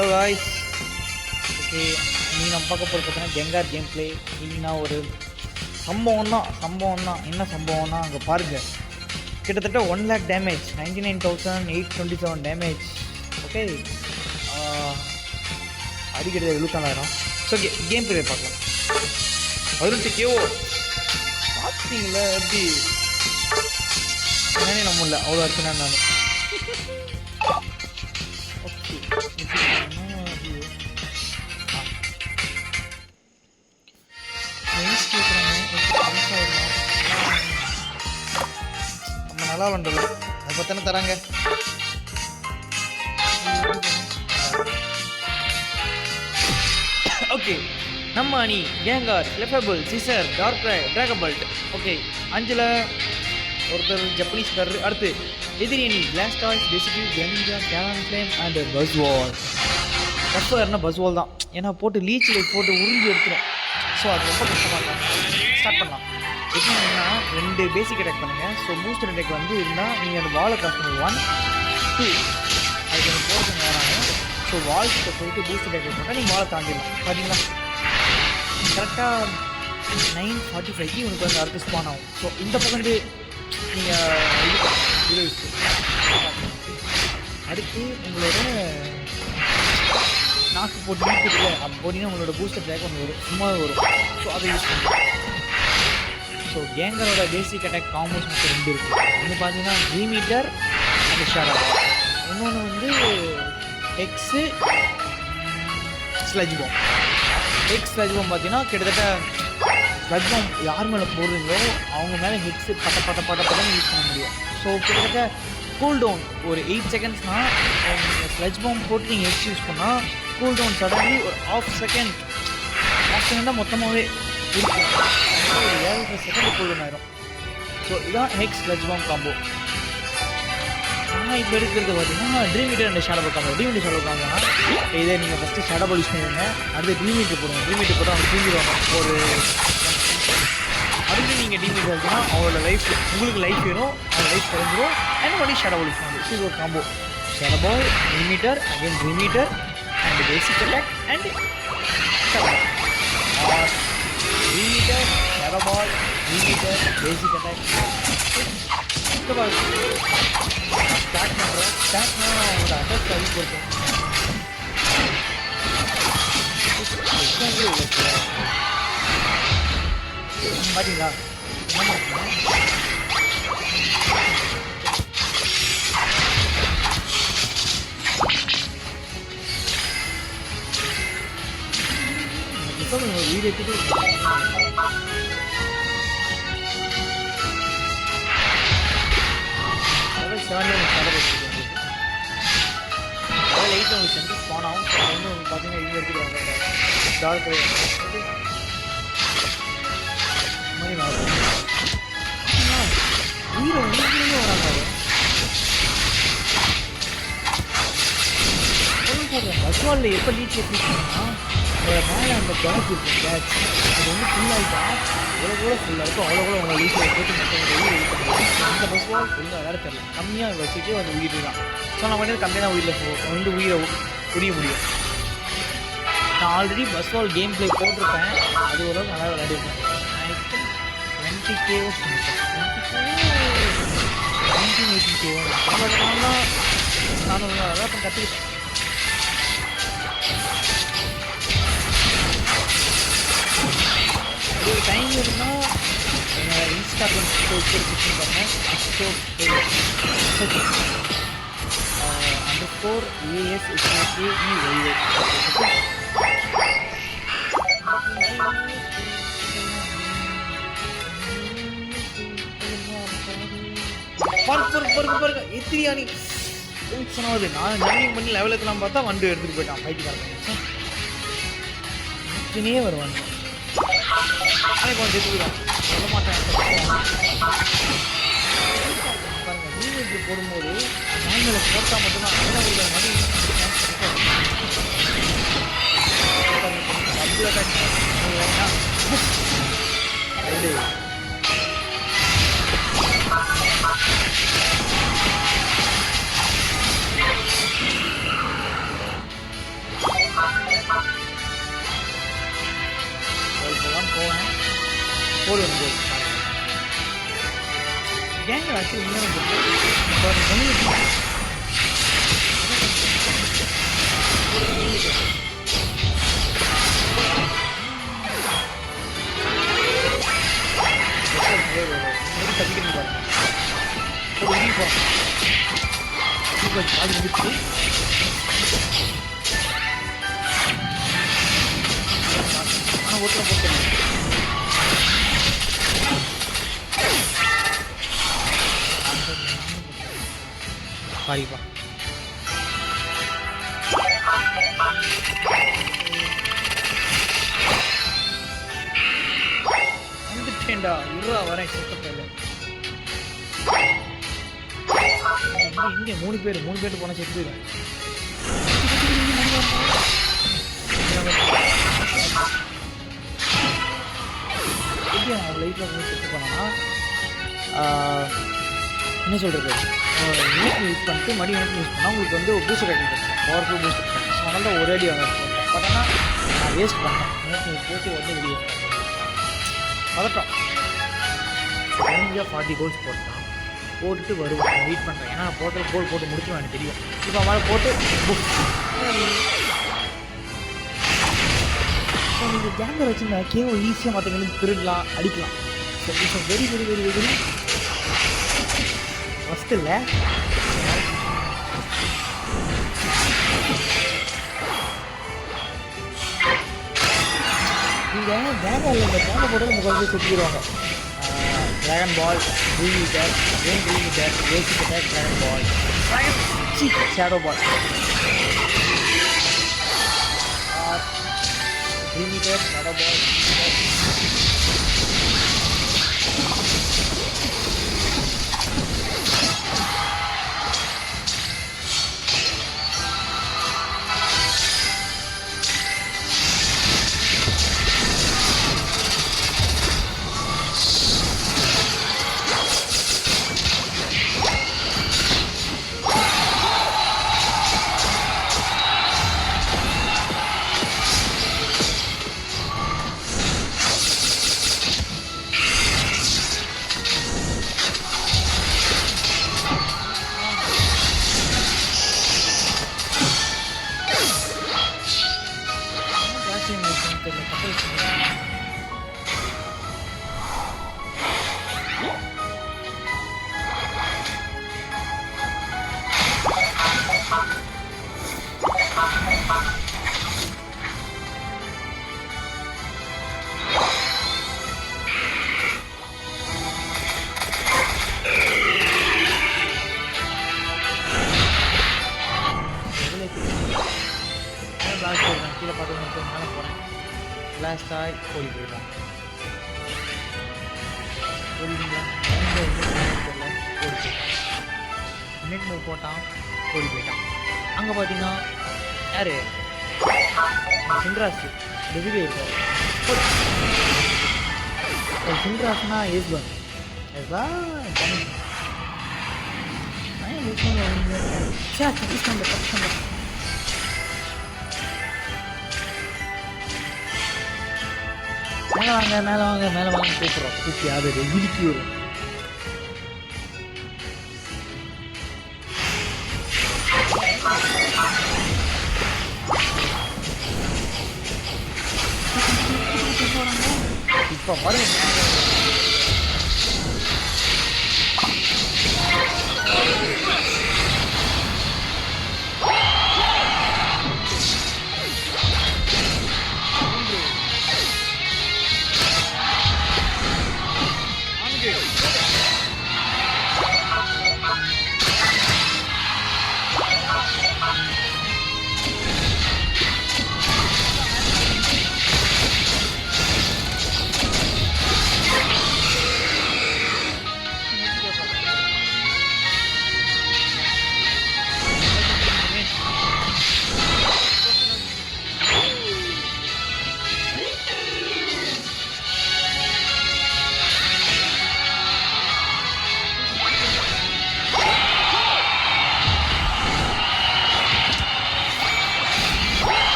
Hello guys. Okay, நீ நம்ம பார்க்க போகிறது பார்த்தீங்கன்னா கெங்கார் கேம் பிளே. இன்னும் ஒரு சம்பவம் தான். என்ன சம்பவம்னா அங்கே பாருங்கள், கிட்டத்தட்ட 1 lakh டேமேஜ், 99,827 டேமேஜ். ஓகே, அடிக்கிறது 74,000. ஸோ கேம் பிளே பார்க்கலாம். 18 KO பார்த்தீங்களா? எப்படி என்னன்னே நம்ம இல்லை, அவ்வளோ இருக்குன்னா நான். ஓகே, நம்ம நல்லா பண்ணுறது அதை பற்றின தராங்க. ஓகே, நம்ம அணி கேங்கார், லெஃபபிள், சிசர், டார்க் டிராகபல்ட். ஓகே, 5ல் ஒருத்தர் ஜப்பனீஸ்காரர். அடுத்து எதிரி அணி பிளாஸ்டாய்ஸ், டெசிடிவ், கெனிஞ்சா, கேலன் ஃப்ளேம் அண்ட் பஸ்வால். டஃப்பாக பஸ்வால் தான், ஏன்னா போட்டு லீச்சில் போட்டு உறிஞ்சி எடுத்துரும். ஸோ அது ரொம்ப கஷ்டமாக இருக்கும். ஸ்டார்ட் பண்ணலாம். எப்படின்னா 2 பேசிக் அட்டாக் பண்ணுங்கள். ஸோ பூஸ்டர் அட்டாக் வந்து இருந்தால் நீங்கள் அந்த வாலை கிராஸ் பண்ணுங்கள். 1 2 அதுக்கு எனக்கு போகிறது நேரம். ஸோ வால் கிட்ட போயிட்டு பூஸ்டர் அட்டாக் பண்ணால் நீங்கள் வாலை தாண்டிடலாம். பார்த்தீங்களா, கரெக்டாக 9:45 உனக்கு வந்து அடுத்து ஸ்பான் ஆகும். ஸோ இந்த பக்கம் நீங்கள் இது அடுத்து உங்களோட நாக்கு போட்டு நீட்டுல அப்போ போட்டிங்கன்னா உங்களோட பூஸ்டர் அட்டாக் ஒன்று வரும், சும்மாவே வரும். ஸோ அதை யூஸ் பண்ணுங்கள். ஸோ கேங்கரோட பேசிக் அட்டாக் காம்போஸ் மட்டும் 2 இருக்குது. ஒன்று பார்த்தீங்கன்னா 3 மீட்டர் அந்த ஷேடோ, இன்னொன்று வந்து X sludge bomb. X sludge bomb பார்த்தீங்கன்னா கிட்டத்தட்ட ஸ்லஜ் பாம் யார் மேலே போடுறீங்களோ அவங்க மேலே ஹெக்ஸு பட்டன்னு யூஸ் பண்ண முடியும். ஸோ கிட்டத்தட்ட கூல் டவுன் ஒரு 8 செகண்ட்ஸ்னால் நீங்கள் ஸ்லஜ் பாம் போட்டு நீங்கள் ஹெக்ஸ் யூஸ் பண்ணால் கூல் டவுன் சடன்லி ஒரு ½ செகண்ட் தான் மொத்தமாகவே இருக்கும். ஒரு 7 செகண்ட் கூல் டவுன் ஆயிரும். ஸோ இதுதான் ஹெக்ஸ் ஸ்லஜ் பாம் காம்போ. ஆனால் இப்போ எடுக்கிறது பார்த்தீங்கன்னா dream meter and shadow combo. Dream meter shadow காம்போனா இதே நீங்கள் ஃபஸ்ட்டு ஷேடோ பால் யூஸ் பண்ணிடுங்க. அடுத்து ட்ரீம் மீட்டர் போடுங்க. ட்ரீம் மீட்டர் போட்டால் அவங்க தூங்கிடுவாங்க. ஒரு அடுத்து நீங்கள் ட்ரீம் மீட்டர் இருக்குன்னா அவங்களோட லைஃப், உங்களுக்கு லைஃப் வேணும், அவங்க லைஃப் குறைஞ்சிரும். அண்ட் மறுபடியும் ஷேடோ பால் யூஸ் பண்ணுது. இது ஒரு combo. Shadow ball, dream meter, again dream meter and basic attack and shadow ball. Dream meter, shadow ball, dream meter, basic attack. இந்த பால் ஸ்டார்ட் பண்ணுறேன். ஸ்டார்ட்னா அவங்களோட அட்டாக் அதிகம் இருக்கும். பார்த்தீங்களா வீடு எடுத்துட்டு 8 உங்களுக்கு சென்று ஸ்பான் ஆகும். ஸோ அது வந்து பார்த்தீங்கன்னா இங்கே எடுத்துக்கிறாங்க டார்க் மாதிரி நான் உயிரை உயிரிலேயே வராங்க. பஸ்வாலில் எப்போ லீச் எப்படின்னா மேலே அந்த கேட்ச் இருக்கும். கேட்ச் அது வந்து ஃபுல்லாகிட்டா எவ்வளோ ஃபுல்லாக இருக்கும் அவ்வளோ உங்களை லீச்சில் போட்டு மற்றவங்க உயிர் எடுக்க. அந்த பஸ்வால் ஃபுல்லாக வேறு தெரியல, கம்மியாக வச்சுட்டு அந்த உயிர் தான். ஸோ நம்ம வந்து கம்மியாக தான் உயிரில் வந்து உயிரை புரிய முடியும். நான் ஆல்ரெடி பஸ்வால் கேம் பிளே போட்டிருப்பேன். அது ஓரளவுக்கு நல்லா விளையாடிருப்பேன். I think 20 KO 19-18 KO. நான் அதான் கற்றுக்கிட்டேன். ஒரு டைம் இருந்தால் இன்ஸ்டாகிராம் போய் பார்த்தேன். _ASHAKEY. பாருங்க எத்திரியானி சொன்னாவது. நான் ஜம்மிங் பண்ணி லெவலுக்குலாம் பார்த்தா வண்டு எடுத்துகிட்டு போயிட்டான் பைட்டுக்காரங்க. இதுனே வருவாங்க. ஆனால் கொஞ்சம் எடுத்துக்கலாம் சொல்ல மாட்டேன். பாருங்க மீனுக்கு போடும்போது நாய்களை போட்டால் மட்டும்தான் என்ன ஒரு மாதிரி போடு வந்து கேங்கில் ஆக்சுவலி உண்மையான தப்பிக்கணும் பாருங்க அது முடிச்சு ஆனால் ஒருத்தரை போட்டேன் சாரிப்பா வந்துட்டேன்டா இருவா வரேன் செக்கப்பையில் இங்கே 3 பேர் போனால் செத்து போயிடும் எப்படி அவன் லைஃப்பில் வந்து செத்து போனான்னா என்ன சொல்கிறது யூஸ் பண்ணிட்டு மணி யூஸ் பண்ணால் உங்களுக்கு வந்து பூஸ்டர் கிடைக்கும் பவர்ஃபுல் பூஸ்டர் கிடைக்கும் ஸோ அதனால ஒரு அடி அவங்க போட்டேன் பட் ஆனால் நான் வேஸ்ட் பண்ணேன் போட்டு வந்து வெளியே பதட்டம் 40 கோல்ஸ் போட்டான் போட்டுட்டு வருவேன் வெயிட் பண்ணுறேன் ஏன்னா போட்டு கோல் போட்டு முடிச்சுவேன் எனக்கு தெரியும் இப்போ அவனால் போட்டு ஸோ நீங்கள் கேங்கர் வச்சுருந்தா கேவோ ஈஸியாக மற்றவங்களுக்கு திருடலாம் அடிக்கலாம் so it's very very very very first இல்லை நீங்கள் கேங்கரில் இந்த கேங்கை போட்டு நம்ம கொஞ்சம் சுற்றிடுவாங்க dragon ball green meter basic attack dragon ball shadow ball और ग्रीन मीटर शैडो बॉल கீழே பார்த்து மேலே போகிறேன் லாஸ்ட்டாக கோழி போயிடலாம் கோழிங்களா கோழி போயிட்டான் நெட் மூவ் போட்டான் கோழி போயிட்டான் அங்கே பார்த்தீங்கன்னா யார் சின்ராஸ் டெசிபி இருக்கார் சின்ராஸ்னா ஏஸ்பான் ஏஸ்பா தப்பிச்சோம் மேலே வாங்க கூப்பிட்றோம் கூப்பி அது இடிக்கி வரும் இப்போ பாருங்க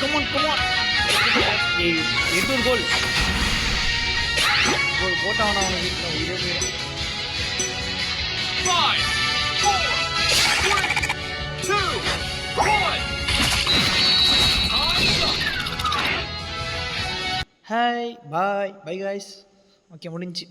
கமான் ஏய் எட்டு ஒரு கோல் போட்டாவனா அவனை வீட்டில் உயிரே போயிடும். 5, 4, 3, 2, 1. Time's up. Hi bye bye guys. Okay முடிஞ்சு.